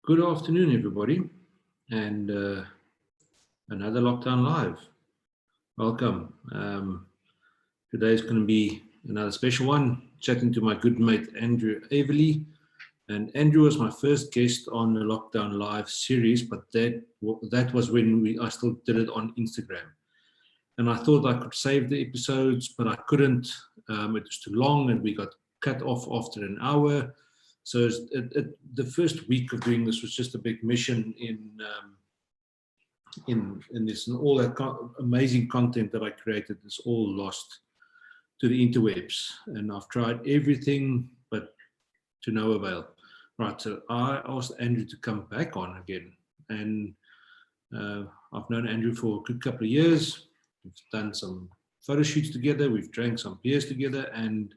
Good afternoon, everybody, and another Lockdown Live. Welcome. Today is going to be another special one, chatting to my good mate, Andrew Aveley. And Andrew was my first guest on the Lockdown Live series, but that was when I still did it on Instagram. And I thought I could save the episodes, but I couldn't. It was too long, and we got cut off after an hour. So the first week of doing this was just a big mission in this, and all that amazing content that I created is all lost to the interwebs. And I've tried everything, but to no avail. Right, so I asked Andrew to come back on again, and I've known Andrew for a good couple of years. We've done some photo shoots together. We've drank some beers together, and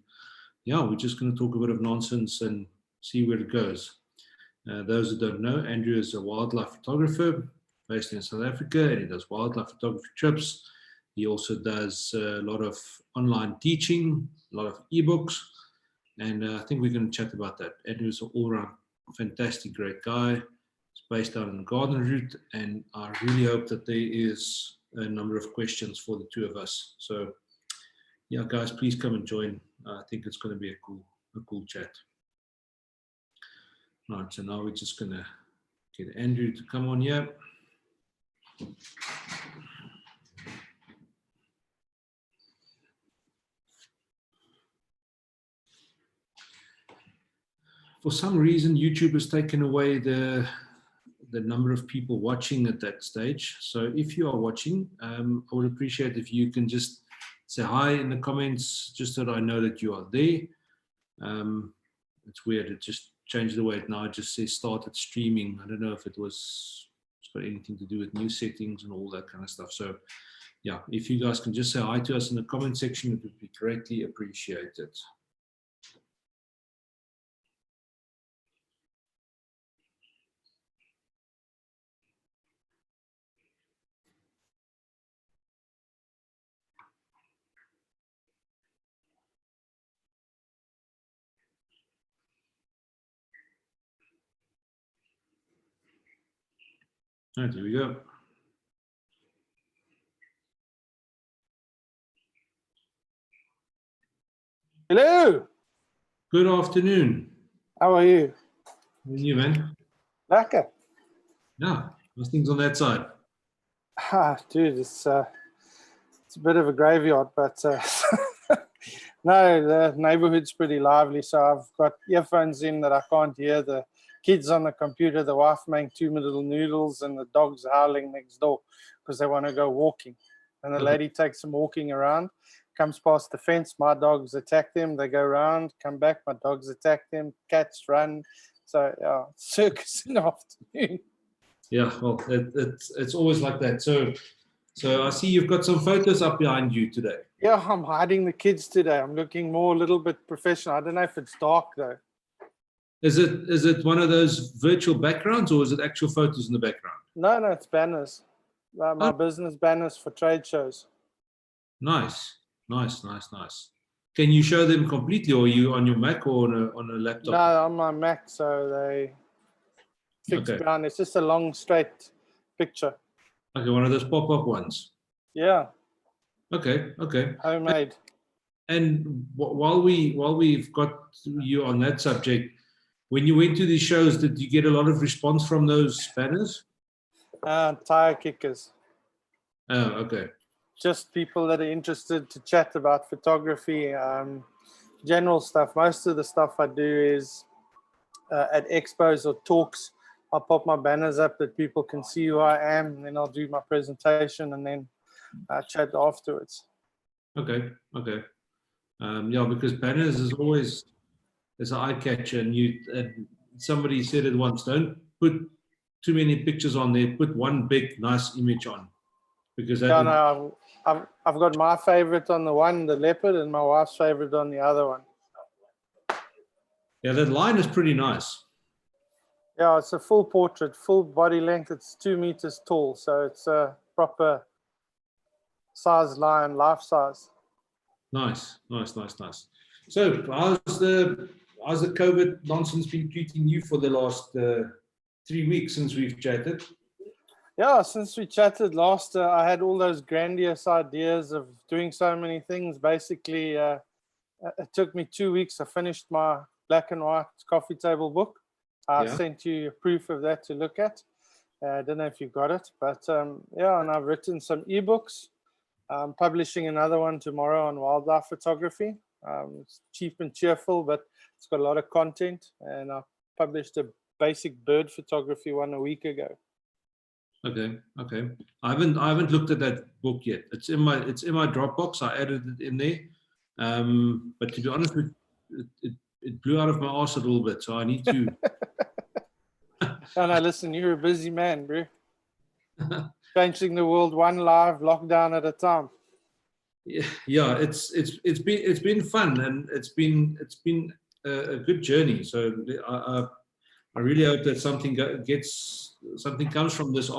yeah, we're just going to talk a bit of nonsense and see where it goes. Those who don't know, Andrew is a wildlife photographer based in South Africa, and he does wildlife photography trips. He also does a lot of online teaching, a lot of ebooks, and I think we're going to chat about that. Andrew is an all-around fantastic, great guy. He's based out in the Garden Route, and I really hope that there is a number of questions for the two of us. So, yeah, guys, please come and join. I think it's going to be a cool chat. Right, so now we're just going to get Andrew to come on here. For some reason, YouTube has taken away the number of people watching at that stage. So if you are watching, I would appreciate if you can just say hi in the comments, just so that I know that you are there. It's weird, it just changed the way it now just says started streaming. I don't know if it's got anything to do with new settings and all that kind of stuff. So yeah, if you guys can just say hi to us in the comment section, it would be greatly appreciated. All right, here we go. Hello. Good afternoon. How are you? How are you, man? Lekker. Yeah, how's things on that side? Dude, it's a bit of a graveyard, but no, the neighborhood's pretty lively. So I've got earphones in that I can't hear the kids on the computer, the wife making 2 little noodles, and the dogs howling next door because they want to go walking. And the lady takes them walking around, comes past the fence, my dogs attack them, they go around, come back, my dogs attack them, cats run. So yeah, circus in the afternoon. Yeah, well, it's always like that. So I see you've got some photos up behind you today. Yeah, I'm hiding the kids today. I'm looking more a little bit professional. I don't know if it's dark though. Is it one of those virtual backgrounds, or is it actual photos in the background? No, it's banners. My business banners for trade shows. Nice. Can you show them completely, or are you on your Mac or on a laptop? No, on my Mac, so they fixed behind. It's just a long, straight picture. Okay, one of those pop-up ones. Yeah. Okay. Homemade. And while we've got you on that subject, when you went to these shows, did you get a lot of response from those banners? Tire kickers. Oh, okay. Just people that are interested to chat about photography, general stuff. Most of the stuff I do is at expos or talks. I'll pop my banners up that people can see who I am, and then I'll do my presentation and then chat afterwards. Okay. Yeah, because banners is always an eye catcher, and somebody said it once: don't put too many pictures on there. Put one big, nice image on, because that I've got my favorite on the one, the leopard, and my wife's favorite on the other one. Yeah, that line is pretty nice. Yeah, it's a full portrait, full body length. It's 2 meters tall, so it's a proper size lion, life size. Nice. So how's the COVID nonsense been treating you for the last 3 weeks since we've chatted. Yeah, since we chatted last, I had all those grandiose ideas of doing so many things. Basically, it took me 2 weeks. I finished my black and white coffee table book. I sent you a proof of that to look at. I don't know if you got it, but yeah, and I've written some ebooks. I'm publishing another one tomorrow on wildlife photography. It's cheap and cheerful, but it's got a lot of content. And I published a basic bird photography one a week ago. Okay. I haven't looked at that book yet. It's in my Dropbox. I added it in there. But to be honest with you, it blew out of my arse a little bit, so I need to. No, listen, you're a busy man, bro. Changing the world one live lockdown at a time. Yeah, it's been fun, and it's been a good journey. So I really hope that something comes from this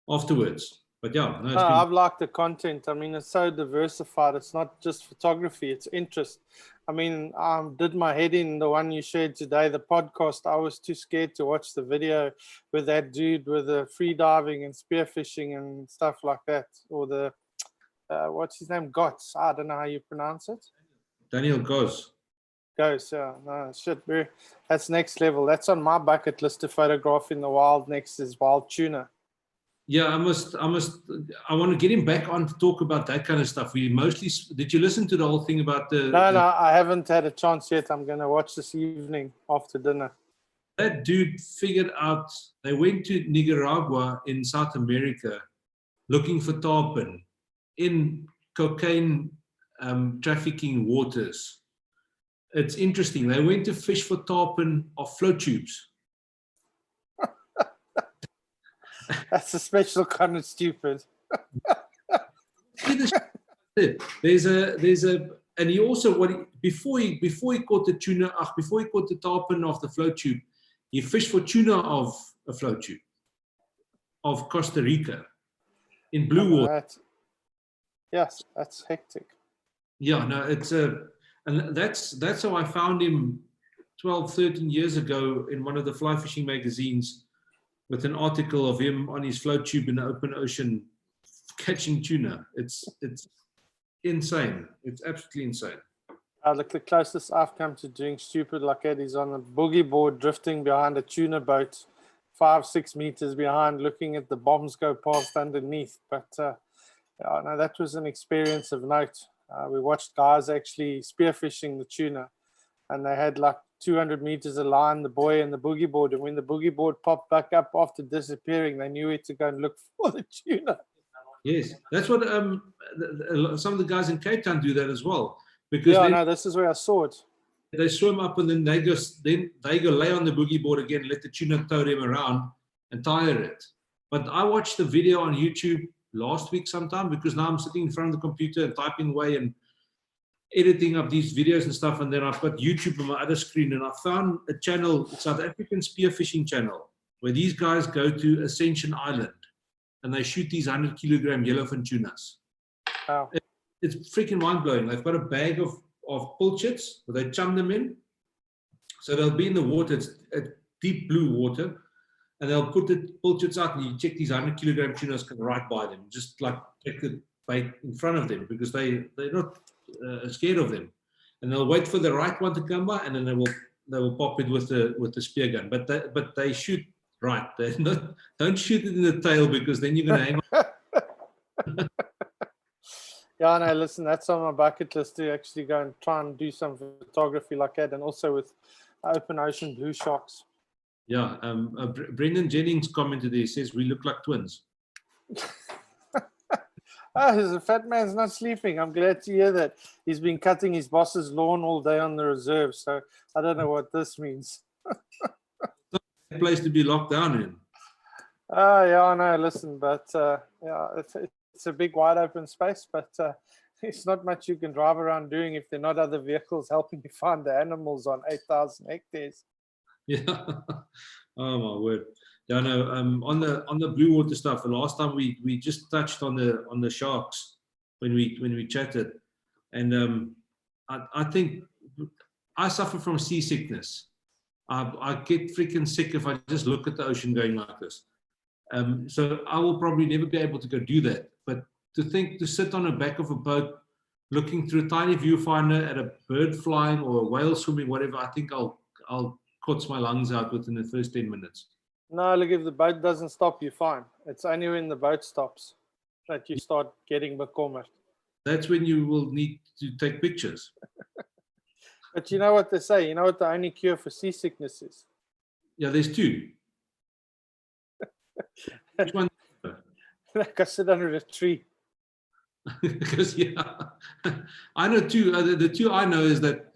afterwards. But yeah, no, I've liked the content. I mean, it's so diversified. It's not just photography, it's interest. I mean, I did my head in the one you shared today, the podcast. I was too scared to watch the video with that dude with the free diving and spearfishing and stuff like that. Or the, what's his name? Gotts. I don't know how you pronounce it. Daniel Goss. Goes, yeah. No, shit, bro. That's next level. That's on my bucket list to photograph in the wild. Next is wild tuna. Yeah, I want to get him back on to talk about that kind of stuff. Did you listen to the whole thing about the... No, I haven't had a chance yet. I'm going to watch this evening after dinner. That dude figured out, they went to Nicaragua in South America looking for tarpon in cocaine trafficking waters. It's interesting. They went to fish for tarpon off flow tubes. That's a special kind of stupid. There's a, and he also, before he caught the tuna, before he caught the tarpon off the flow tube, he fished for tuna off a flow tube of Costa Rica in blue water. Yes, that's hectic. Yeah, no, and that's how I found him 12, 13 years ago in one of the fly fishing magazines, with an article of him on his float tube in the open ocean catching tuna. It's insane. It's absolutely insane. Look, the closest I've come to doing stupid like that is on a boogie board drifting behind a tuna boat, 5-6 meters behind, looking at the bombs go past underneath. But yeah, no, that was an experience of note. We watched guys actually spearfishing the tuna, and they had like 200 meters of line, the buoy and the boogie board. And when the boogie board popped back up after disappearing, they knew where to go and look for the tuna. Yes, that's what some of the guys in Cape Town do that as well. Because this is where I saw it. They swim up and then they go lay on the boogie board again, let the tuna tow them around and tire it. But I watched the video on YouTube last week sometime, because now I'm sitting in front of the computer and typing away and editing up these videos and stuff, and then I've got YouTube on my other screen, and I found a channel, a South African spearfishing channel, where these guys go to Ascension Island and they shoot these 100-kilogram yellowfin tunas. Wow. It's freaking mind-blowing. They've got a bag of pilchards where they chum them in, so they'll be in the water. It's deep blue water, and they'll put the pilchards out, and you check these 100-kilogram tunas come right by them, just like check the bait in front of them, because they're not scared of them, and they'll wait for the right one to come by, and then they will pop it with the spear gun. But they shoot right. Don't shoot it in the tail, because then you're going to hang on. Yeah, no, listen, that's on my bucket list to actually go and try and do some photography like that, and also with open ocean blue sharks. Yeah, Brendan Jennings commented there. He says we look like twins. The fat man's not sleeping. I'm glad to hear that. He's been cutting his boss's lawn all day on the reserve, so I don't know what this means. A place to be locked down in. Yeah, I know. Listen, but yeah, it's a big wide open space, but there's not much you can drive around doing if there are not other vehicles helping you find the animals on 8,000 hectares. Yeah. Oh my word. Yeah, no. On the blue water stuff, the last time we just touched on the sharks when we chatted, and I think I suffer from seasickness, I get freaking sick if I just look at the ocean going like this. So I will probably never be able to go do that. But to sit on the back of a boat, looking through a tiny viewfinder at a bird flying or a whale swimming, whatever, I think I'll kotz my lungs out within the first 10 minutes. No, look, if the boat doesn't stop, you're fine. It's only when the boat stops that you start getting bekommerd. That's when you will need to take pictures. But you know what they say? You know what the only cure for seasickness is? Yeah, there's two. Which one? Like I sit under a tree. Because yeah, I know two. The two I know is that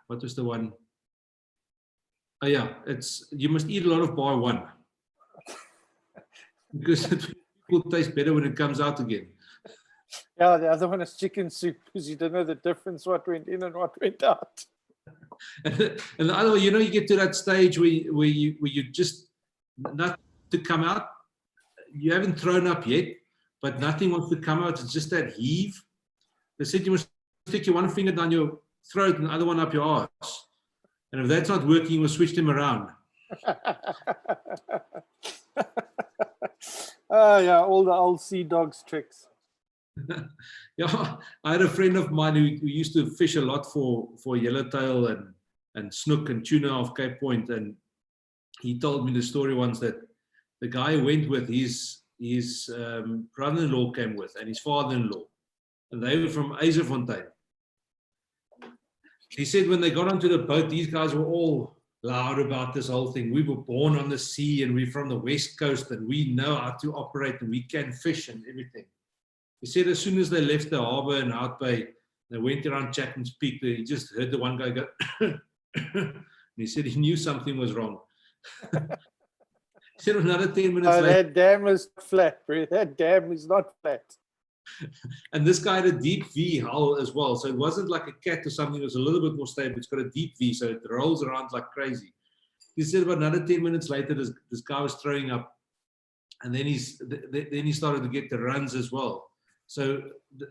what was the one? Oh yeah, it's you must eat a lot of bar one because it will taste better when it comes out again. Yeah, the other one is chicken soup because you don't know the difference what went in and what went out. And the other one, you get to that stage where you just nothing to come out. You haven't thrown up yet, but nothing wants to come out. It's just that heave. They said you must stick your one finger down your throat and the other one up your arse. And if that's not working, you will switch them around. Oh yeah, all the old sea dogs tricks. Yeah, I had a friend of mine who used to fish a lot for yellowtail and snook and tuna off Cape Point, and he told me the story once that the guy went with his brother-in-law came with and his father-in-law, and they were from Eiserfontein. He said when they got onto the boat, these guys were all loud about this whole thing. We were born on the sea and we're from the West Coast and we know how to operate and we can fish and everything. He said as soon as they left the harbor and Out Bay, they went around Chapman's Peak, he just heard the one guy go, and he said he knew something was wrong. He said another 10 minutes later. That dam is flat, bro. That dam is not flat. And this guy had a deep V hull as well. So it wasn't like a cat or something. It was a little bit more stable. It's got a deep V, so it rolls around like crazy. He said about another 10 minutes later, this guy was throwing up. And then he started to get the runs as well. So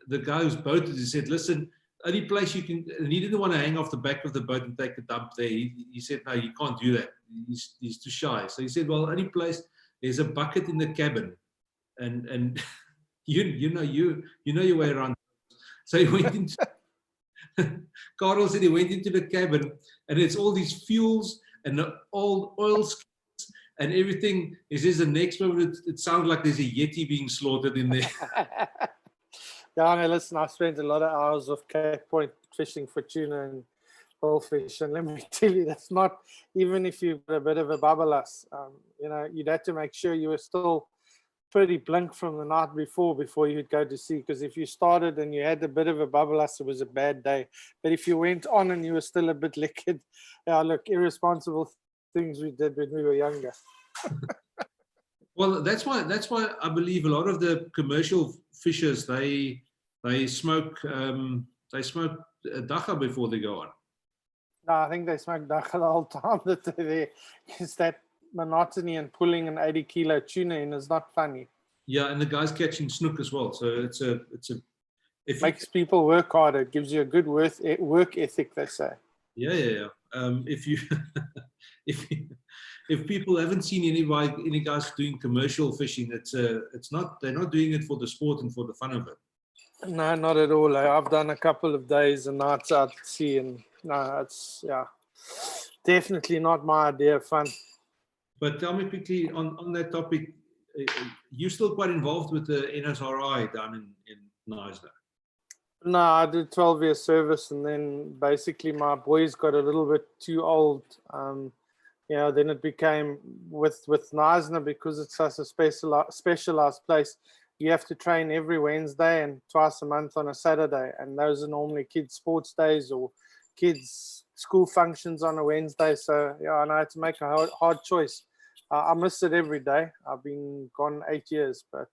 the guy who's boated, he said, listen, only place you can, and he didn't want to hang off the back of the boat and take a dump there. He said, no, you can't do that. He's too shy. So he said, well, only place, there's a bucket in the cabin. And you know your way around. So he went into, Carl said he went into the cabin and it's all these fuels and the old oil skins and everything. He says the next moment it sounds like there's a Yeti being slaughtered in there. Yeah, no, listen, I've spent a lot of hours off Cape Point fishing for tuna and bullfish, and let me tell you, that's not, even if you've got a bit of a bubbalas, you'd have to make sure you were still pretty blink from the night before you'd go to sea, because if you started and you had a bit of a bubbalas, it was a bad day. But if you went on and you were still a bit liquid, look, irresponsible things we did when we were younger. Well, that's why I believe a lot of the commercial fishers they smoke dacha before they go on. No, I think they smoke dacha the whole time that they're there. It's that monotony and pulling an 80-kilo tuna in is not funny. Yeah, and the guys catching snook as well. So it makes people work harder. It gives you a good work ethic, they say. Yeah. If people haven't seen any guys doing commercial fishing, they're not doing it for the sport and for the fun of it. No, not at all. I've done a couple of days and nights out at sea, and no, it's definitely not my idea of fun. But tell me quickly on that topic, you're still quite involved with the NSRI down in Knysna? No, I did 12-year service, and then basically my boys got a little bit too old. Then it became with Knysna, because it's such a specialized place. You have to train every Wednesday and twice a month on a Saturday, and those are normally kids' sports days or kids' school functions on a Wednesday. So and I had to make a hard choice. I miss it every day. I've been gone 8 years, but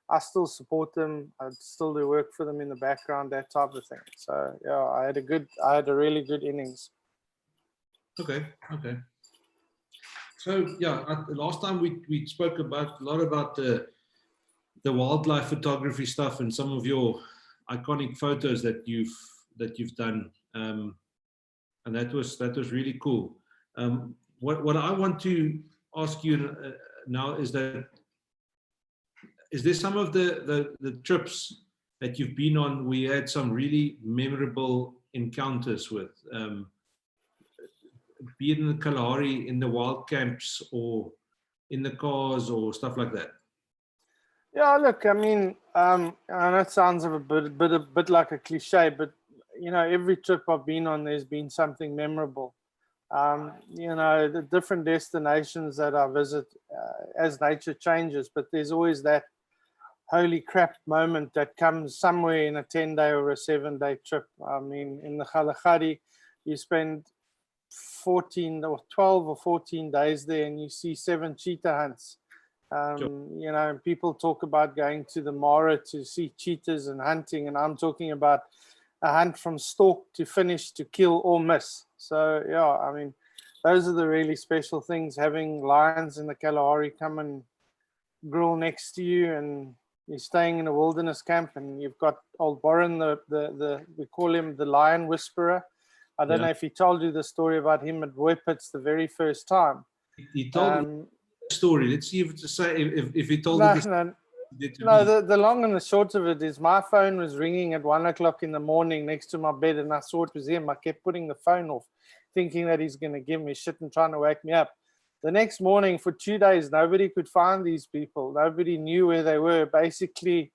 I still support them. I still do work for them in the background, that type of thing. So I had a really good innings. Okay. So last time we spoke a lot about the wildlife photography stuff and some of your iconic photos that you've done. and that was really cool. What I want to ask you now is that, is there some of the trips that you've been on where you had some really memorable encounters with, be it in the Kalahari, in the wild camps, or in the cars, or stuff like that? Yeah, look, I mean, I know it sounds a bit like a cliche, but you know, every trip I've been on, there's been something memorable. You know, the different destinations that I visit as nature changes, but there's always that holy crap moment that comes somewhere in a 10-day or a 7-day trip. I mean, in the Kalahari, you spend 14 or 12 or 14 days there and you see 7 cheetah hunts. You know, people talk about going to the Mara to see cheetahs and hunting, and I'm talking about a hunt from stalk to finish to kill or miss. So yeah, I mean, those are the really special things, having lions in the Kalahari come and grill next to you, and you're staying in a wilderness camp and you've got old Warren, we call him the lion whisperer. I don't know if he told you the story about him at Whippets the very first time. He told me the story. Let's see if he told it. No, the long and the short of it is my phone was ringing at 1 o'clock in the morning next to my bed, and I saw it was him. I kept putting the phone off, thinking that he's going to give me shit and trying to wake me up. The next morning, for 2 days, nobody could find these people. Nobody knew where they were. Basically,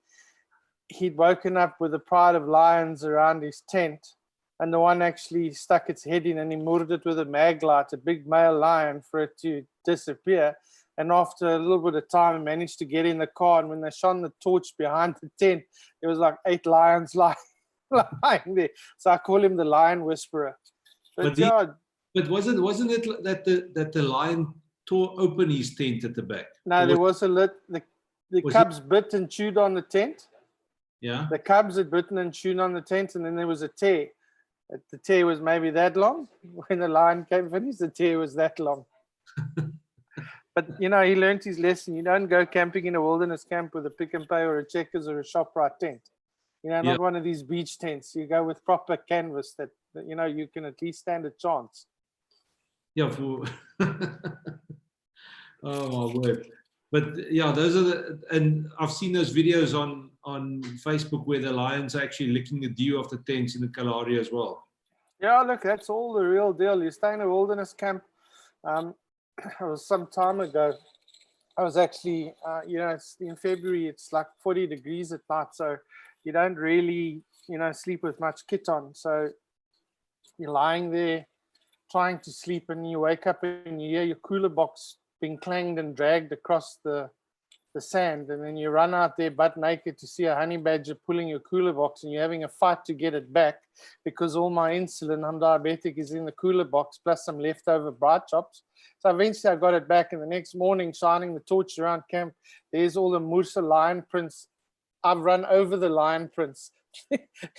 he'd woken up with a pride of lions around his tent, and the one actually stuck its head in and he moored it with a mag light, a big male lion, for it to disappear. And after a little bit of time, I managed to get in the car. And when they shone the torch behind the tent, there was like 8 lions lying there. So I call him the lion whisperer. But wasn't it that the lion tore open his tent at the back? No, there was a lit. The cubs bit and chewed on the tent. Yeah. The cubs had bitten and chewed on the tent, and then there was a tear. The tear was maybe that long. When the lion came finished, the tear was that long. But, you know, he learned his lesson. You don't go camping in a wilderness camp with a Pick and Pay or a Checkers or a ShopRite tent. You know, not one of these beach tents. You go with proper canvas that you know, you can at least stand a chance. Yeah. Oh, my word. But, yeah, those are and I've seen those videos on Facebook where the lions are actually licking the dew off the tents in the Kalahari as well. Yeah, look, that's all the real deal. You stay in a wilderness camp. It was some time ago. I was actually, you know, it's in February, it's like 40 degrees at night. So you don't really, you know, sleep with much kit on. So you're lying there trying to sleep, and you wake up and you hear your cooler box being clanged and dragged across the sand. And then you run out there butt naked to see a honey badger pulling your cooler box, and you're having a fight to get it back because all my insulin, I'm diabetic, is in the cooler box, plus some leftover bright chops. So eventually I got it back, and the next morning, shining the torch around camp, there's all the Musa lion prints. I've run over the lion prints.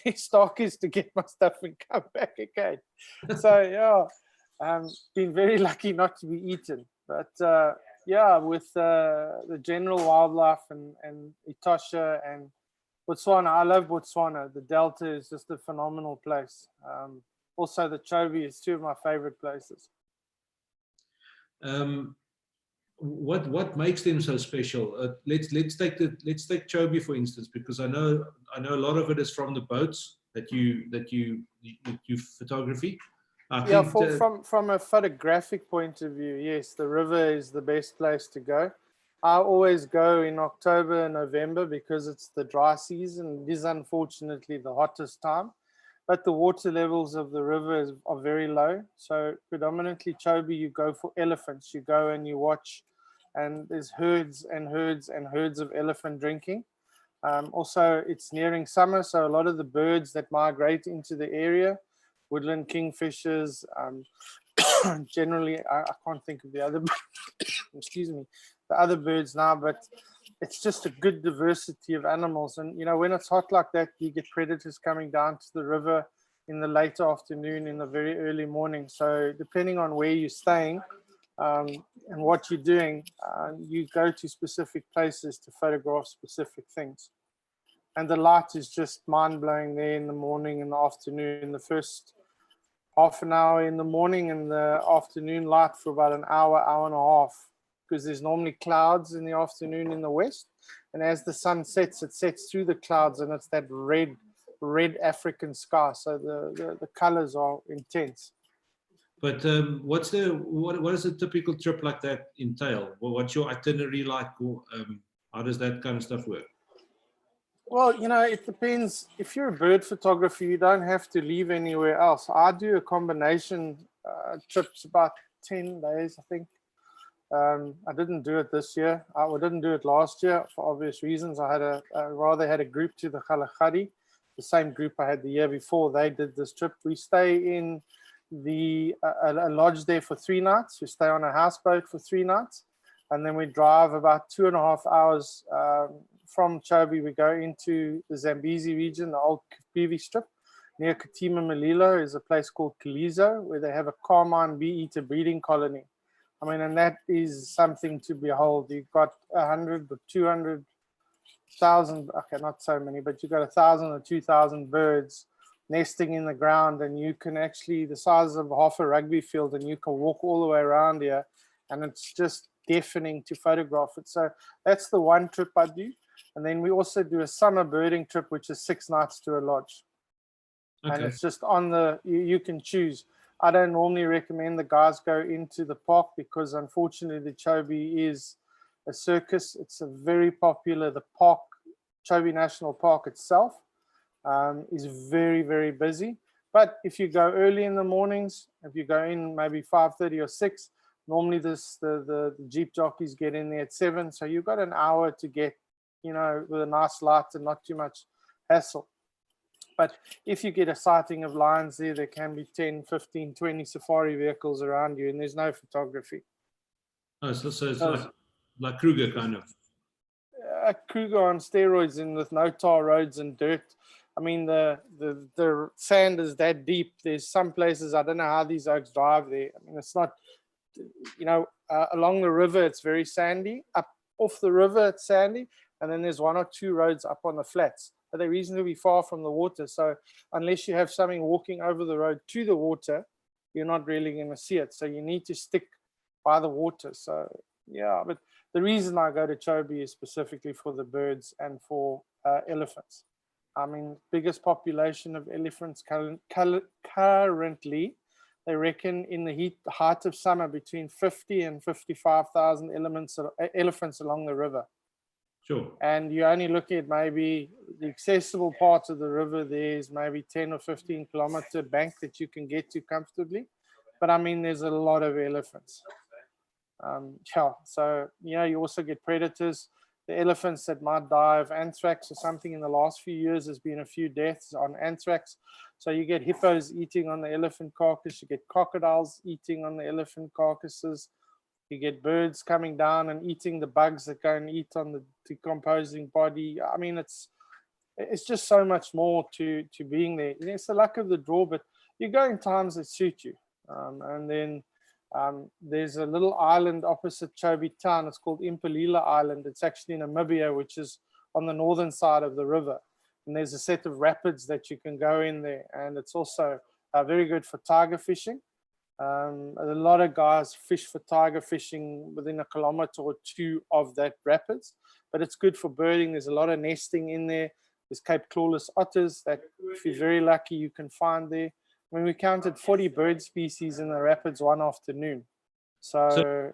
His stock is to get my stuff and come back again. So yeah, been very lucky not to be eaten. But yeah, with the general wildlife and Etosha and Botswana, I love Botswana. The Delta is just a phenomenal place. Also, the Chobe is 2 of my favorite places. What makes them so special? Let's take Chobe for instance, because I know a lot of it is from the boats that you photography. Yeah, from a photographic point of view, yes, the river is the best place to go. I always go in October and November because it's the dry season. It is unfortunately the hottest time, but the water levels of the river are very low. So predominantly Chobe, you go for elephants. You go and you watch, and there's herds and herds and herds of elephant drinking. Also, it's nearing summer, so a lot of the birds that migrate into the area, woodland kingfishers, generally, I can't think of the other, excuse me, the other birds now, but it's just a good diversity of animals. And, you know, when it's hot like that, you get predators coming down to the river in the late afternoon, in the very early morning. So depending on where you're staying and what you're doing, you go to specific places to photograph specific things. And the light is just mind-blowing there in the morning and the afternoon. The first half an hour in the morning and the afternoon light for about an hour, hour and a half, because there's normally clouds in the afternoon in the west. And as the sun sets, it sets through the clouds and it's that red African sky. So the colors are intense. But what does a typical trip like that entail? Well, what's your itinerary like? How does that kind of stuff work? Well, you know, it depends. If you're a bird photographer, you don't have to leave anywhere else. I do a combination trips, about 10 days, I think. I didn't do it this year. I didn't do it last year for obvious reasons. I had rather had a group to the Kalahari, the same group I had the year before. They did this trip. We stay in a lodge there for 3 nights. We stay on a houseboat for 3 nights, and then we drive about 2.5 hours from Chobe. We go into the Zambezi region, the old Kipivi strip. Near Katima Malilo is a place called Kalizo, where they have a carmine bee-eater breeding colony. I mean, and that is something to behold. You've got 100 or 200,000, okay, not so many, but you've got 1,000 or 2,000 birds nesting in the ground, and you can actually, the size of half a rugby field, and you can walk all the way around here, and it's just deafening to photograph it. So that's the one trip I do. And then we also do a summer birding trip, which is 6 nights to a lodge. Okay. And it's just on the, you can choose. I don't normally recommend the guys go into the park because unfortunately the Chobe is a circus. It's a very popular, the park, Chobe National Park itself is very, very busy. But if you go early in the mornings, if you go in maybe 5:30 or 6, normally the Jeep jockeys get in there at 7. So you've got an hour to get, you know, with a nice light and not too much hassle. But if you get a sighting of lions there, there can be 10, 15, 20 safari vehicles around you, and there's no photography. Oh, so it's like Kruger kind of. Kruger on steroids and with no tar roads and dirt. I mean, the sand is that deep. There's some places, I don't know how these oaks drive there. I mean, it's not, you know, along the river, it's very sandy. Up off the river, it's sandy. And then there's 1 or 2 roads up on the flats. But they're reasonably far from the water. So unless you have something walking over the road to the water, you're not really going to see it. So you need to stick by the water. So yeah, but the reason I go to Chobe is specifically for the birds and for elephants. I mean, biggest population of elephants currently, they reckon in the height of summer between 50 and 55,000 elephants along the river. Sure. And you're only looking at maybe the accessible part of the river. There's maybe 10 or 15 kilometer bank that you can get to comfortably. But I mean, there's a lot of elephants. Yeah, so, you know, you also get predators. The elephants that might die of anthrax or something in the last few years, there's been a few deaths on anthrax. So you get hippos eating on the elephant carcass. You get crocodiles eating on the elephant carcasses. You get birds coming down and eating the bugs that go and eat on the decomposing body. I mean, it's just so much more to being there. It's the luck of the draw, but you go in times that suit you. And then there's a little island opposite Chobe town. It's called Impalila Island. It's actually in Namibia, which is on the northern side of the river. And there's a set of rapids that you can go in there. And it's also very good for tiger fishing. A lot of guys fish for tiger fishing within 1 kilometer or 2 of that rapids, but it's good for birding. There's a lot of nesting in there. There's Cape clawless otters that if you're very lucky you can find there. I mean, we counted 40 bird species in the rapids one afternoon. So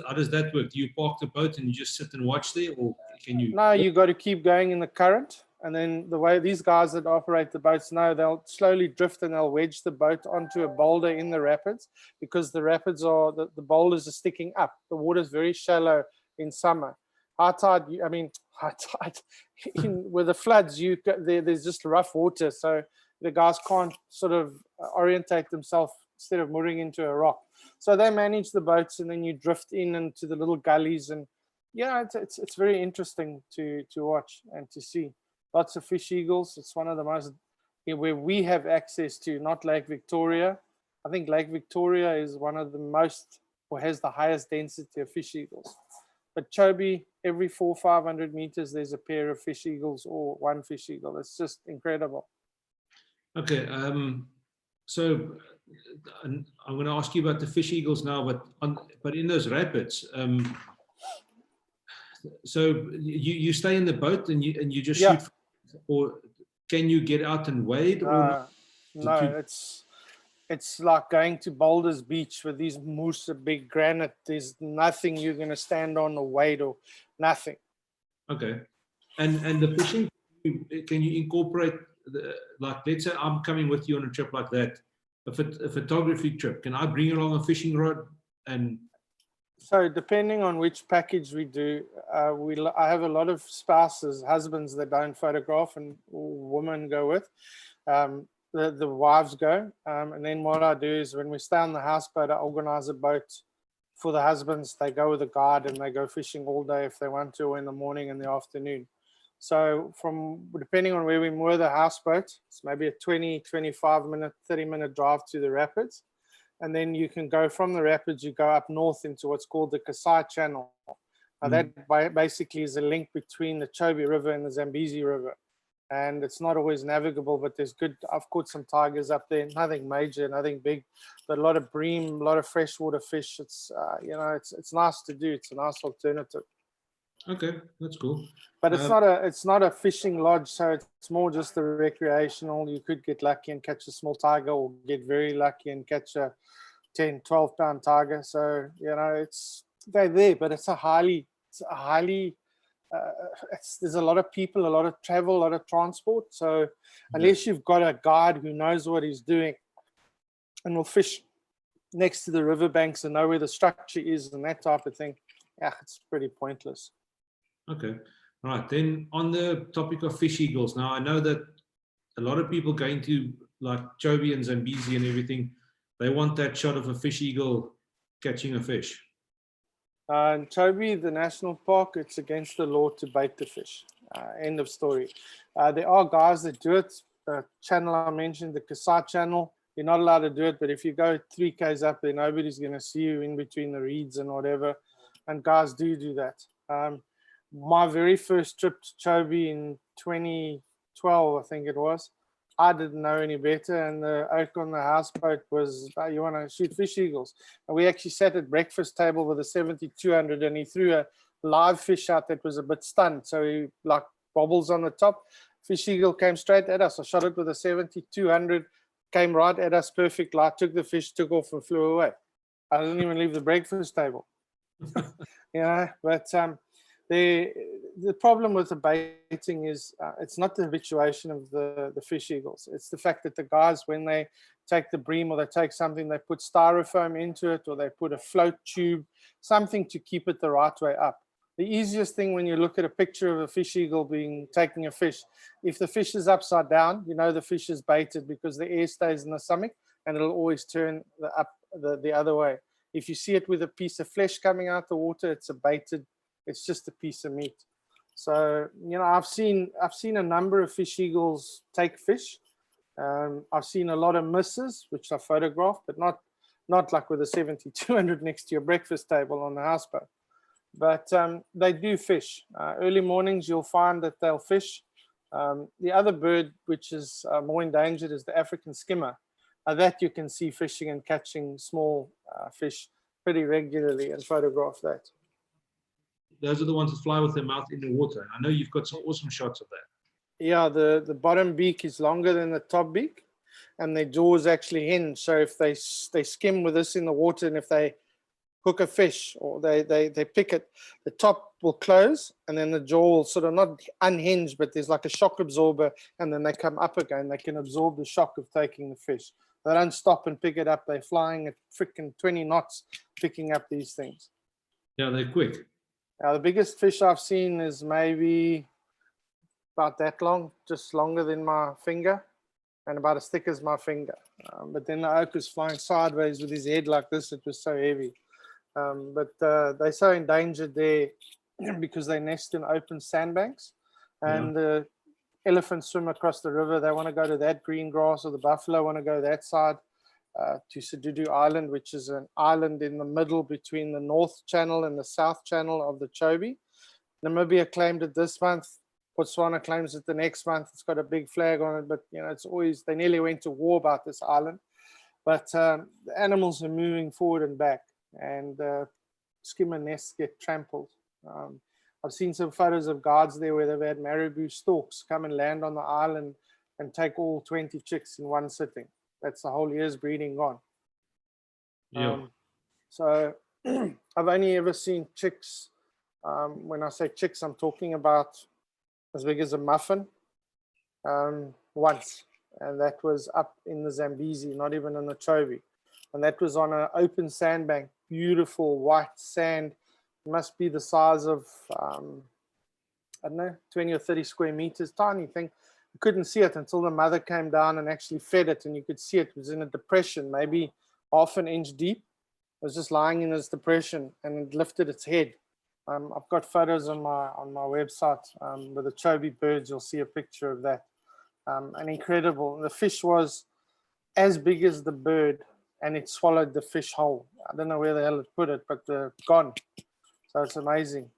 how does that work? Do you park the boat and you just sit and watch there, or can you? No, you got to keep going in the current. And then the way these guys that operate the boats know, they'll slowly drift and they'll wedge the boat onto a boulder in the rapids, because the rapids are, the boulders are sticking up. The water is very shallow in summer. High tide, with the floods, there's just rough water. So the guys can't sort of orientate themselves instead of mooring into a rock. So they manage the boats, and then you drift in into the little gullies. And yeah, it's very interesting to watch and to see. Lots of fish eagles. It's one of the most, where we have access to, not Lake Victoria. I think Lake Victoria is one of the most, or has the highest density of fish eagles. But Chobe, every 400-500 meters, there's a pair of fish eagles or one fish eagle. It's just incredible. Okay, so and I'm going to ask you about the fish eagles now, but in those rapids, so you stay in the boat and you just Yeah. shoot, or can you get out and wade? Or No, it's like going to Boulders Beach with these moose, a big granite. There's nothing you're going to stand on or wade or nothing. Okay, and the fishing, can you incorporate like, let's say I'm coming with you on a trip like that, a photography trip. Can I bring along a fishing rod? And so depending on which package we do, I have a lot of spouses, husbands that don't photograph, and women go with. The wives go, and then what I do is when we stay on the houseboat, I organize a boat for the husbands. They go with a guide and they go fishing all day if they want to, or in the morning and the afternoon. So depending on where we moor the houseboat, it's maybe a 20, 25 minute, 30-minute drive to the rapids. And then you can go from the rapids, you go up north into what's called the Kalahari Channel. Now that basically is a link between the Chobe River and the Zambezi River. And it's not always navigable, but there's good. I've caught some tigers up there, nothing major, nothing big, but a lot of bream, a lot of freshwater fish. It's it's nice to do. It's a nice alternative. okay, that's cool. But it's not a fishing lodge, so it's more just a recreational. You could get lucky and catch a small tiger, or get very lucky and catch a 10, 12-pound tiger. So they're there, but it's a highly there's a lot of people, a lot of travel, a lot of transport. So unless you've got a guide who knows what he's doing and will fish next to the riverbanks and know where the structure is and that type of thing, it's pretty pointless. Okay, all right. Then on the topic of fish eagles, now I know that a lot of people going to like Chobe and Zambezi and everything, they want that shot of a fish eagle catching a fish. In Chobe, the national park, it's against the law to bait the fish. End of story. There are guys that do it. The channel I mentioned, the Kalahari Channel, you're not allowed to do it, but if you go 3 k's up there, nobody's going to see you in between the reeds and whatever. And guys do that. My very first trip to Chobe in 2012, I think it was, I didn't know any better, and the oak on the houseboat was, you want to shoot fish eagles? And we actually sat at breakfast table with a 7200, and he threw a live fish out that was a bit stunned, so he like bobbles on the top. Fish eagle came straight at us. I shot it with a 7200, came right at us, perfect light, took the fish, took off and flew away. I didn't even leave the breakfast table. But the problem with the baiting is it's not the habituation of the fish eagles. It's the fact that the guys, when they take the bream or they take something, they put styrofoam into it, or they put a float tube, something to keep it the right way up. The easiest thing when you look at a picture of a fish eagle taking a fish, if the fish is upside down, the fish is baited, because the air stays in the stomach and it'll always turn the other way. If you see it with a piece of flesh coming out the water, it's a baited. It's just a piece of meat. So I've seen a number of fish eagles take fish. I've seen a lot of misses, which I photographed, but not like with a 7200 next to your breakfast table on the houseboat. But they do fish. Early mornings, you'll find that they'll fish. The other bird, which is more endangered, is the African skimmer. That you can see fishing and catching small fish pretty regularly, and photograph that. Those are the ones that fly with their mouth in the water. I know you've got some awesome shots of that. Yeah, the bottom beak is longer than the top beak, and their jaws actually hinge. So if they skim with this in the water, and if they hook a fish or they pick it, the top will close, and then the jaw will sort of not unhinge, but there's like a shock absorber, and then they come up again. They can absorb the shock of taking the fish. They don't stop and pick it up. They're flying at freaking 20 knots picking up these things. Yeah, they're quick. Now, the biggest fish I've seen is maybe about that long, just longer than my finger, and about as thick as my finger. But then the oak was flying sideways with his head like this. It was so heavy. But they're so endangered there because they nest in open sandbanks, and the elephants swim across the river. They want to go to that green grass, or the buffalo want to go that side. To Sududu Island, which is an island in the middle between the North Channel and the South Channel of the Chobe. Namibia claimed it this month. Botswana claims it the next month. It's got a big flag on it, but it's always, they nearly went to war about this island. But the animals are moving forward and back, and skimmer nests get trampled. I've seen some photos of guards there where they've had marabou storks come and land on the island and take all 20 chicks in one sitting. That's the whole year's breeding gone. Yeah. So I've only ever seen chicks. When I say chicks, I'm talking about as big as a muffin once. And that was up in the Zambezi, not even in the Chobe. And that was on an open sandbank, beautiful white sand. It must be the size of, I don't know, 20 or 30 square meters, tiny thing. You couldn't see it until the mother came down and actually fed it, and you could see it was in a depression, maybe half an inch deep. It was just lying in this depression, and it lifted its head. I've got photos on my website with the Chobe birds. You'll see a picture of that. And incredible. The fish was as big as the bird, and it swallowed the fish whole. I don't know where the hell it put it, but they're gone. So it's amazing.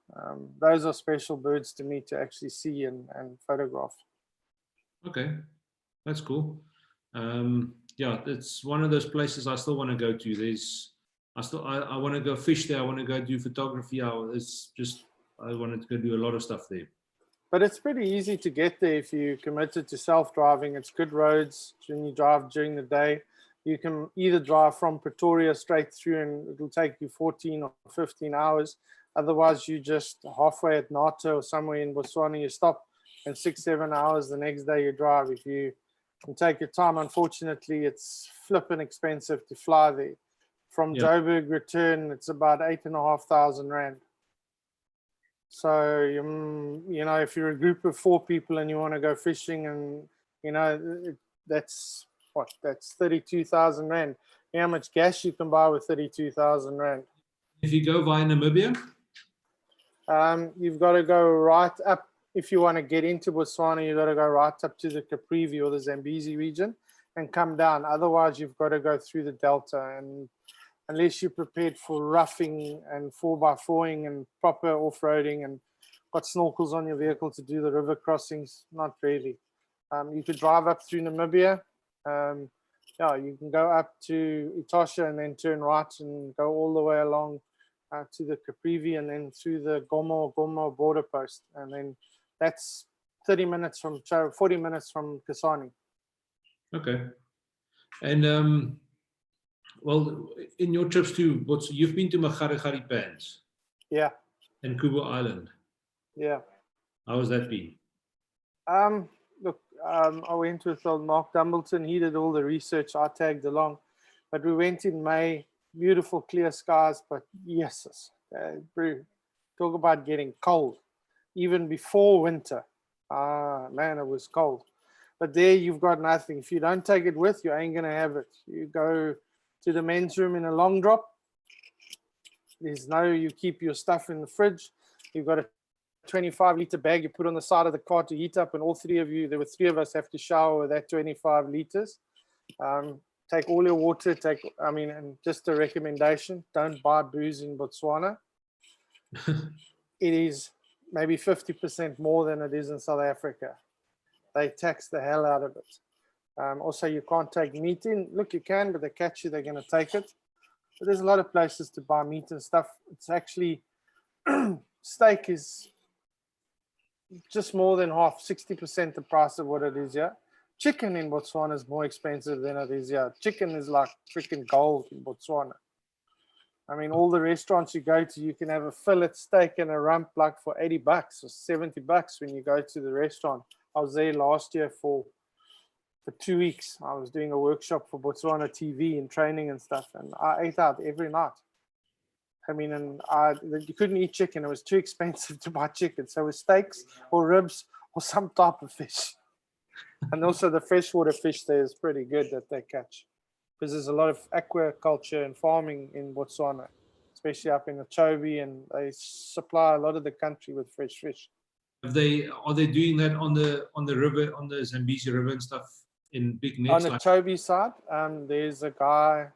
Those are special birds to me to actually see and photograph. Okay, that's cool. Yeah, it's one of those places I still want to go to. I want to go fish there. I want to go do photography. I wanted to go do a lot of stuff there. But it's pretty easy to get there if you're committed to self-driving. It's good roads when you drive during the day. You can either drive from Pretoria straight through and it'll take you 14 or 15 hours. Otherwise, you just halfway at Nato or somewhere in Botswana, you stop, and 6-7 hours the next day you drive. If you can take your time, unfortunately, it's flipping expensive to fly there. From Joburg return, it's about 8,500 Rand. So, you know, if you're a group of 4 people and you want to go fishing, and, you know, that's 32,000 Rand. You know how much gas you can buy with 32,000 Rand? If you go via Namibia? You've got to go right up. If you want to get into Botswana, you've got to go right up to the Caprivi or the Zambezi region and come down. Otherwise, you've got to go through the Delta, and unless you're prepared for roughing and 4x4ing and proper off-roading and got snorkels on your vehicle to do the river crossings, not really. You could drive up through Namibia. Yeah, you can go up to Etosha and then turn right and go all the way along to the Caprivi and then through the Gomo border post. And then that's 40 minutes from Kasane. Okay. And well, in your trips to you've been to Kalahari Pans. Yeah. And Kubo Island. Yeah. How has that been? Look, I went with old Mark Dumbleton. He did all the research. I tagged along. But we went in May, beautiful clear skies, but yes, talk about getting cold. Even before winter. Man, it was cold. But there you've got nothing. If you don't take it with, you ain't going to have it. You go to the men's room in a long drop. You keep your stuff in the fridge. You've got a 25-liter bag you put on the side of the car to heat up, and all 3 of you, there were 3 of us, have to shower with that 25 liters. Take all your water, and just a recommendation, don't buy booze in Botswana. It is maybe 50% more than it is in South Africa. They tax the hell out of it. Also, you can't take meat in. Look, you can, but they catch you, they're going to take it. But there's a lot of places to buy meat and stuff. It's actually, steak is just more than half, 60% the price of what it is here. Chicken in Botswana is more expensive than it is here. Chicken is like freaking gold in Botswana. I mean, all the restaurants you go to, you can have a fillet steak and a rump like for $80 or $70 when you go to the restaurant. I was there last year for 2 weeks. I was doing a workshop for Botswana TV and training and stuff, and I ate out every night. I mean, and you couldn't eat chicken. It was too expensive to buy chicken. So it was steaks or ribs or some type of fish. And also the freshwater fish there is pretty good that they catch, because there's a lot of aquaculture and farming in Botswana, especially up in the Chobe, and they supply a lot of the country with fresh fish. Are they doing that on the river, on the Zambezi River and stuff, in big nets? On the Chobe side, there's a guy.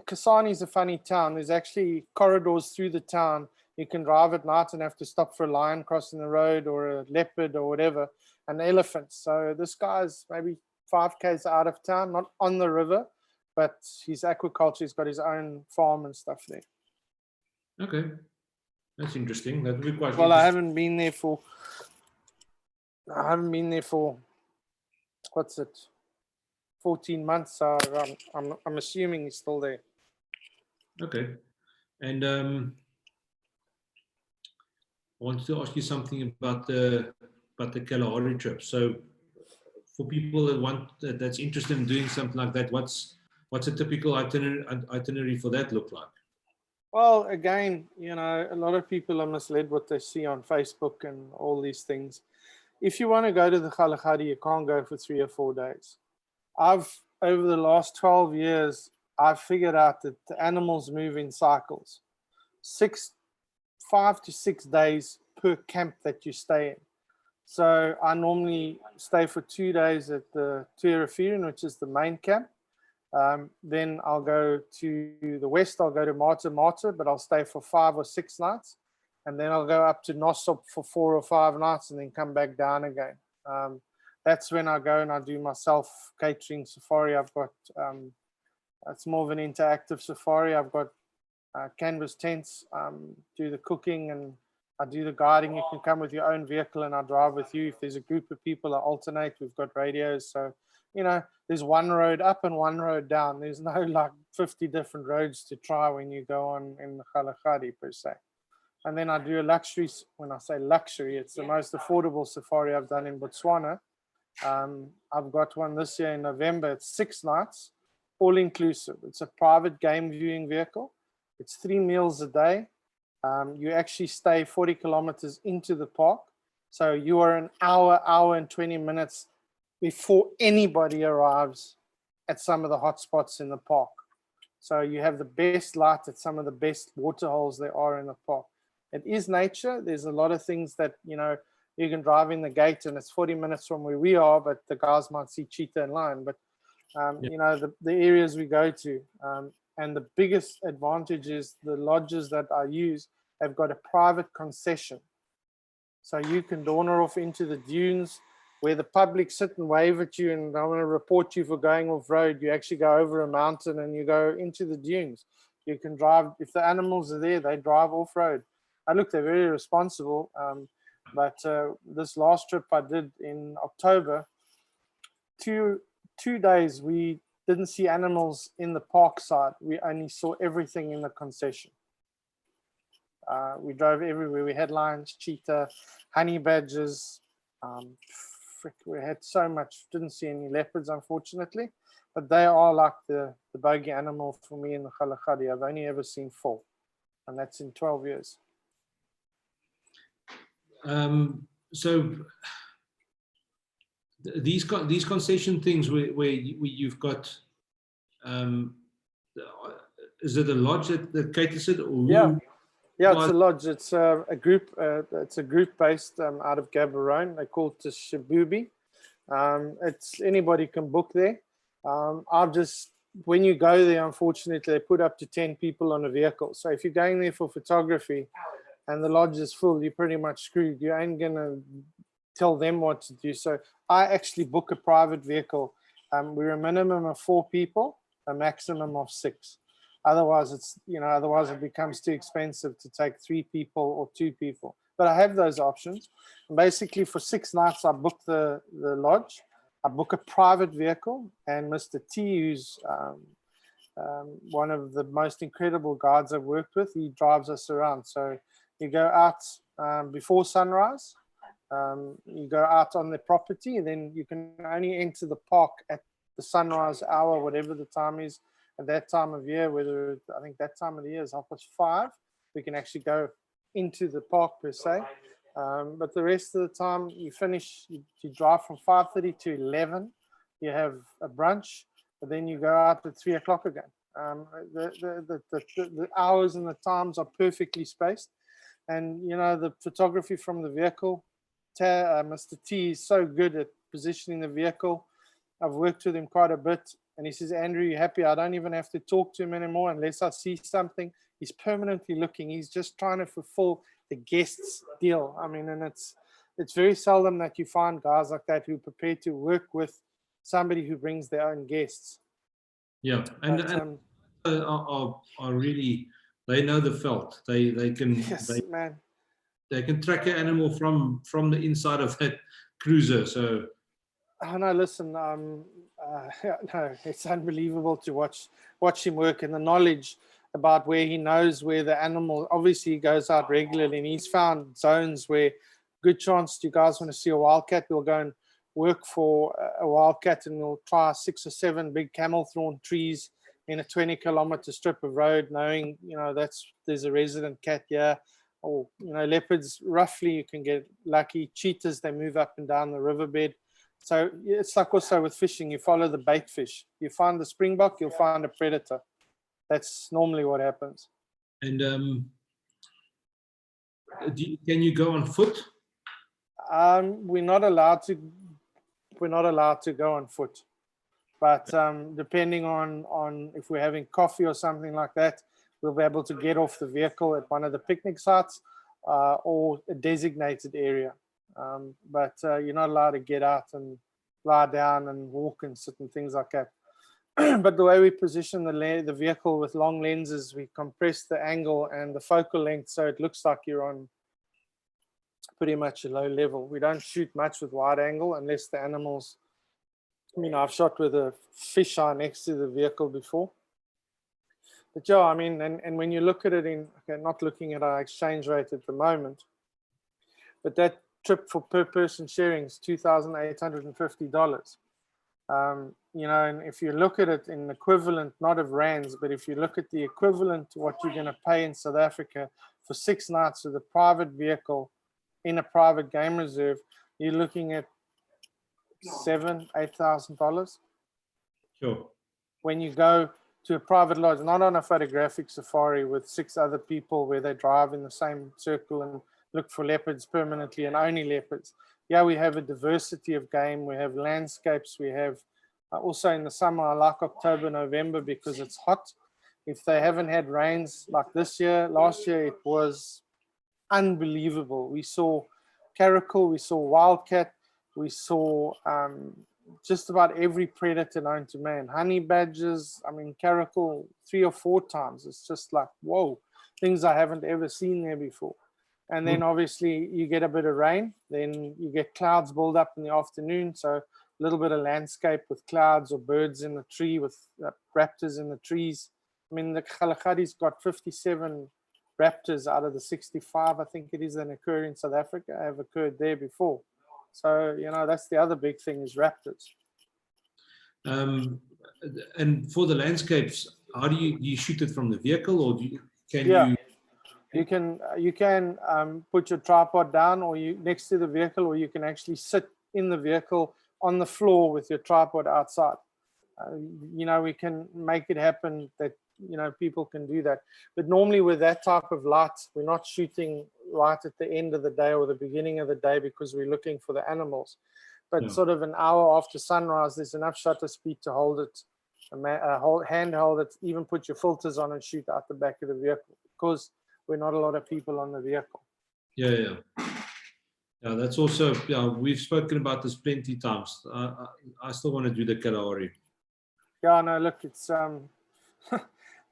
Kasane is a funny town. There's actually corridors through the town. You can drive at night and have to stop for a lion crossing the road or a leopard or whatever, and elephants. So this guy's maybe 5Ks out of town, not on the river, but he's aquaculture. He's got his own farm and stuff there. Okay, that's interesting. That would be quite Well, I interesting. haven't been there for what's it, 14 months. So I'm assuming he's still there. Okay, and I wanted to ask you something about the Kalahari trip. So, for people that's interested in doing something like that, what's a typical itinerary for that look like? Well, again, a lot of people are misled what they see on Facebook and all these things. If you want to go to the Kalahari, you can't go for 3 or 4 days. Over the last 12 years, I've figured out that the animals move in cycles. 5 to 6 days per camp that you stay in. So I normally stay for 2 days at the Tuerafirin, which is the main camp. Then I'll go to the west, I'll go to Mata Mata, but I'll stay for 5 or 6 nights. And then I'll go up to Nosop for 4 or 5 nights and then come back down again. That's when I go and I do my self-catering safari. I've got, it's more of an interactive safari. I've got canvas tents, do the cooking and I do the guiding. You can come with your own vehicle and I drive with you. If there's a group of people, I alternate. We've got radios. So, there's one road up and one road down. There's no like 50 different roads to try when you go on in the Kalahari per se. And then I do a luxury. When I say luxury, it's the most affordable safari I've done in Botswana. I've got one this year in November. It's 6 nights, all inclusive. It's a private game viewing vehicle. It's 3 meals a day. You actually stay 40 kilometers into the park. So you are an hour and 20 minutes before anybody arrives at some of the hot spots in the park. So you have the best light at some of the best waterholes there are in the park. It is nature. There's a lot of things that, you can drive in the gate and it's 40 minutes from where we are, but the guys might see cheetah and lion. But, the areas we go to, and the biggest advantage is the lodges that I use have got a private concession. So you can dauner off into the dunes where the public sit and wave at you and I want to report you for going off road. You actually go over a mountain and you go into the dunes. You can drive, if the animals are there, they drive off road. They're very responsible. But this last trip I did in October, two days we didn't see animals in the park side. We only saw everything in the concession. We drove everywhere. We had lions, cheetah, honey badgers. We had so much. Didn't see any leopards, unfortunately. But they are like the bogey animal for me in the Kalahari. I've only ever seen 4. And that's in 12 years. So these concession things where you've got, is it a lodge that caters it? Or yeah, it's a lodge. It's a group. It's a group based out of Gaborone. They call it the Shabubi. It's anybody can book there. When you go there, unfortunately, they put up to 10 people on a vehicle. So if you're going there for photography and the lodge is full, you're pretty much screwed. You ain't gonna tell them what to do. So I actually book a private vehicle. We're a minimum of 4 people, a maximum of 6. Otherwise, it becomes too expensive to take 3 people or 2 people. But I have those options. And basically, for 6 nights, I book the lodge. I book a private vehicle, and Mr. T, who's one of the most incredible guides I've worked with, he drives us around. So you go out before sunrise. You go out on the property, and then you can only enter the park at the sunrise hour, whatever the time is at that time of year. I think that time of the year is 5:30. We can actually go into the park per se. But the rest of the time, you drive from 5:30 to 11. You have a brunch, but then you go out at 3 o'clock again. The hours and the times are perfectly spaced. And, the photography from the vehicle, Mr. T is so good at positioning the vehicle. I've worked with him quite a bit. And he says, Andrew, you happy? I don't even have to talk to him anymore unless I see something. He's permanently looking. He's just trying to fulfill the guest's deal. I mean, and it's very seldom that you find guys like that who are prepared to work with somebody who brings their own guests. Yeah, and are really, they know the felt. They can yes, man. They can track an animal from the inside of that cruiser. So oh no, listen, no, it's unbelievable to watch him work, and the knowledge about where he knows where the animal, obviously he goes out regularly, and he's found zones where good chance you guys want to see a wildcat, we'll go and work for a wildcat, and we'll try 6 or 7 big camel thorn trees in a 20-kilometer strip of road, knowing, you know, there's a resident cat here. Or, you know, leopards, roughly you can get lucky. Cheetahs, they move up and down the riverbed. So it's like also with fishing, you follow the bait fish. You find the springbok, you'll find a predator. That's normally what happens. And can you go on foot? We're not allowed to go on foot, but depending on if we're having coffee or something like that, we'll be able to get off the vehicle at one of the picnic sites or a designated area. But you're not allowed to get out and lie down and walk and sit and things like that. But the way we position the vehicle with long lenses, we compress the angle and the focal length so it looks like you're on pretty much a low level. We don't shoot much with wide angle unless the animals, I mean, I've shot with a fisheye next to the vehicle before. But yeah, I mean, and when you look at it okay, not looking at our exchange rate at the moment, but that trip for per person sharing is $2,850. You know, and if you look at it in equivalent, not of rands, but if you look at the equivalent to what you're going to pay in South Africa for 6 nights with a private vehicle in a private game reserve, you're looking at $7,000-8,000. Sure. When you go to a private lodge, not on a photographic safari with 6 other people where they drive in the same circle and look for leopards permanently and only leopards. Yeah, we have a diversity of game. We have landscapes. We have also in the summer, I like October, November because it's hot. If they haven't had rains like this year, last year it was unbelievable. We saw caracal, we saw wildcat, we saw just about every predator known to man. Honey badgers, I mean, caracal 3 or 4 times. It's just like, whoa, things I haven't ever seen there before. And then obviously you get a bit of rain, then you get clouds build up in the afternoon. So a little bit of landscape with clouds or birds in the tree with raptors in the trees. I mean, the Kalahari's got 57 raptors out of the 65, I think it is, that occur in South Africa, have occurred there before. So, you know, that's the other big thing is raptors. And for the landscapes, how do you shoot it from the vehicle, or can yeah. you? You can put your tripod down or you next to the vehicle, or you can actually sit in the vehicle on the floor with your tripod outside. You know, we can make it happen that, you know, people can do that. But normally with that type of light, we're not shooting right at the end of the day or the beginning of the day because we're looking for the animals. But sort of an hour after sunrise, there's enough shutter speed to hold it, handhold it, even put your filters on and shoot out the back of the vehicle because we're not a lot of people on the vehicle. Yeah. That's also, we've spoken about this plenty of times. I still want to do the Kalahari. Yeah, no, look, it's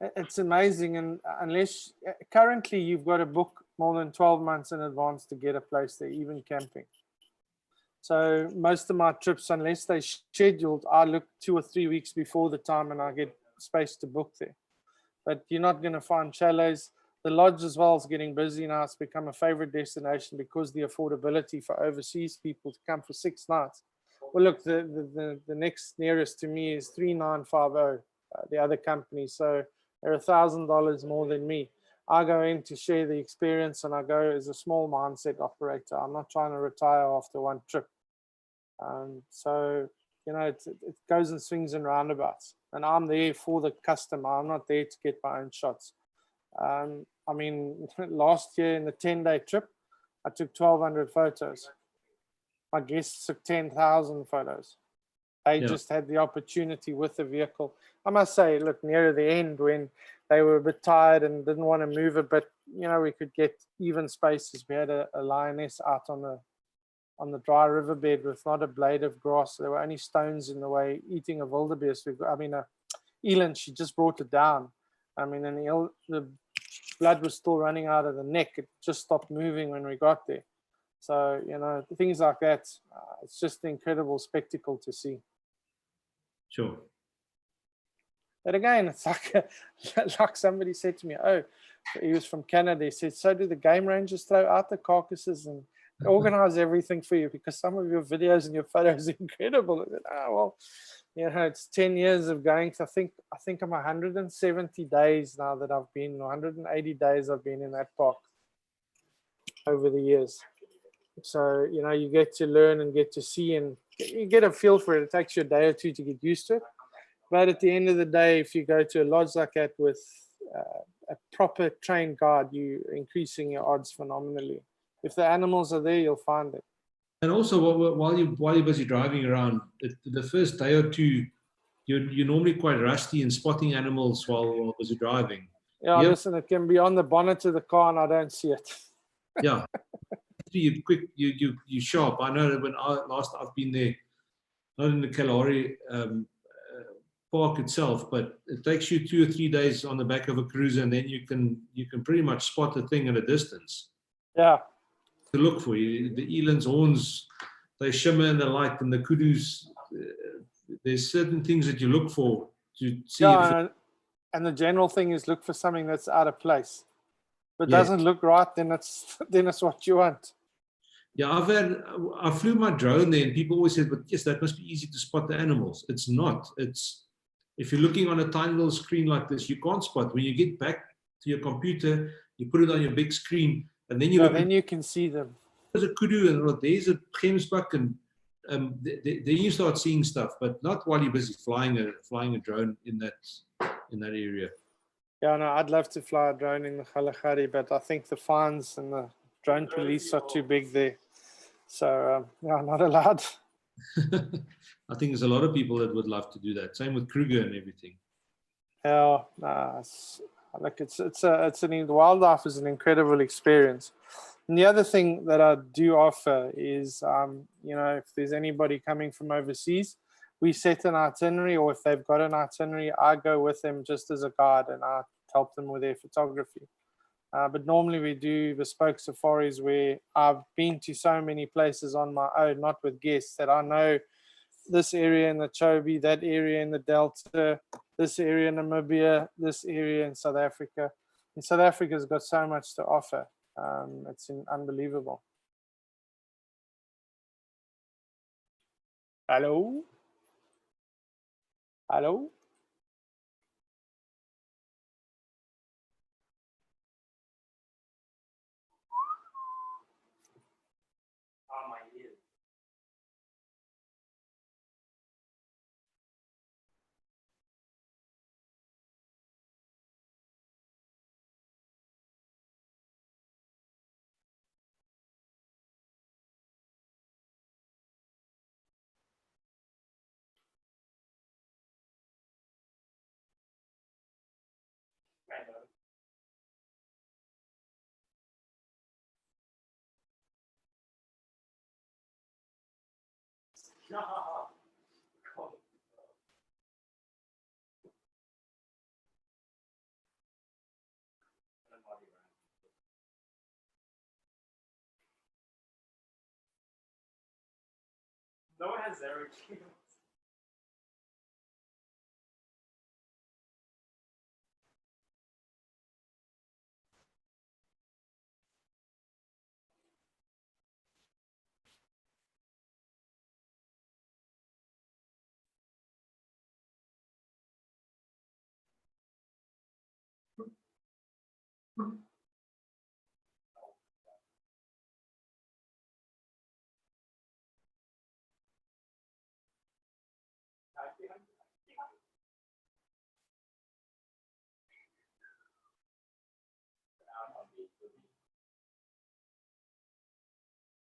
it's amazing, and unless currently you've got to book more than 12 months in advance to get a place there, even camping. So most of my trips, unless they're scheduled, I look 2 or 3 weeks before the time and I get space to book there. But you're not going to find chalets. The lodge as well is getting busy now. It's become a favorite destination because the affordability for overseas people to come for 6 nights. Well, look, the next nearest to me is 3950, the other company. So they're $1,000 more than me. I go in to share the experience, and I go as a small mindset operator. I'm not trying to retire after one trip. So, you know, it goes in swings and roundabouts. And I'm there for the customer. I'm not there to get my own shots. I mean, last year in the 10-day trip, I took 1,200 photos. My guests took 10,000 photos. They just had the opportunity with the vehicle. I must say, look, near the end when they were a bit tired and didn't want to move a bit, you know, we could get even spaces. We had a lioness out on on the dry riverbed with not a blade of grass. There were only stones in the way, eating a wildebeest. I mean, a eland, she just brought it down. I mean, and the blood was still running out of the neck. It just stopped moving when we got there. So, you know, things like that, it's just an incredible spectacle to see. Sure. But again, it's like somebody said to me, oh, he was from Canada. He said, so do the game rangers throw out the carcasses and organize everything for you? Because some of your videos and your photos are incredible. I said, oh, well, you know, it's 10 years of going. So I think I'm 170 days now that I've been, 180 days I've been in that park over the years. So, you know, you get to learn and get to see, and you get a feel for it. It takes you a day or two to get used to it. But at the end of the day, if you go to a lodge like that with a proper trained guide, you're increasing your odds phenomenally. If the animals are there, you'll find it. And also, while you're busy driving around, the first day or two, you're normally quite rusty in spotting animals while busy driving. Yeah, listen, it can be on the bonnet of the car and I don't see it. Yeah. You quick, you sharp. I know that when last I've been there, not in the Kalahari park itself, but it takes you 2 or 3 days on the back of a cruiser, and then you can pretty much spot the thing at a distance. Yeah. To look for you, the eland's horns, they shimmer in the light, and the kudus. There's certain things that you look for to see. Yeah, and the general thing is look for something that's out of place. If it doesn't look right, then it's what you want. Yeah, I flew my drone there, and people always said, but yes, that must be easy to spot the animals. It's not. It's, if you're looking on a tiny little screen like this, you can't spot. When you get back to your computer, you put it on your big screen, and then you can see them. There's a kudu, and there's a gemsbuck, and then you start seeing stuff, but not while you're busy flying a drone in that area. Yeah, no, I'd love to fly a drone in the Kalahari, but I think the fines and the drone police are too big there. So, yeah, not allowed. I think there's a lot of people that would love to do that. Same with Kruger and everything. Yeah, like the wildlife is an incredible experience. And the other thing that I do offer is, you know, if there's anybody coming from overseas, we set an itinerary, or if they've got an itinerary, I go with them just as a guide and I help them with their photography. But normally we do bespoke safaris where I've been to so many places on my own, not with guests, that I know this area in the Chobe, that area in the Delta, this area in Namibia, this area in South Africa. And South Africa's got so much to offer. It's unbelievable. Hello? Hello? Oh, my ears. No. No one has zero kills.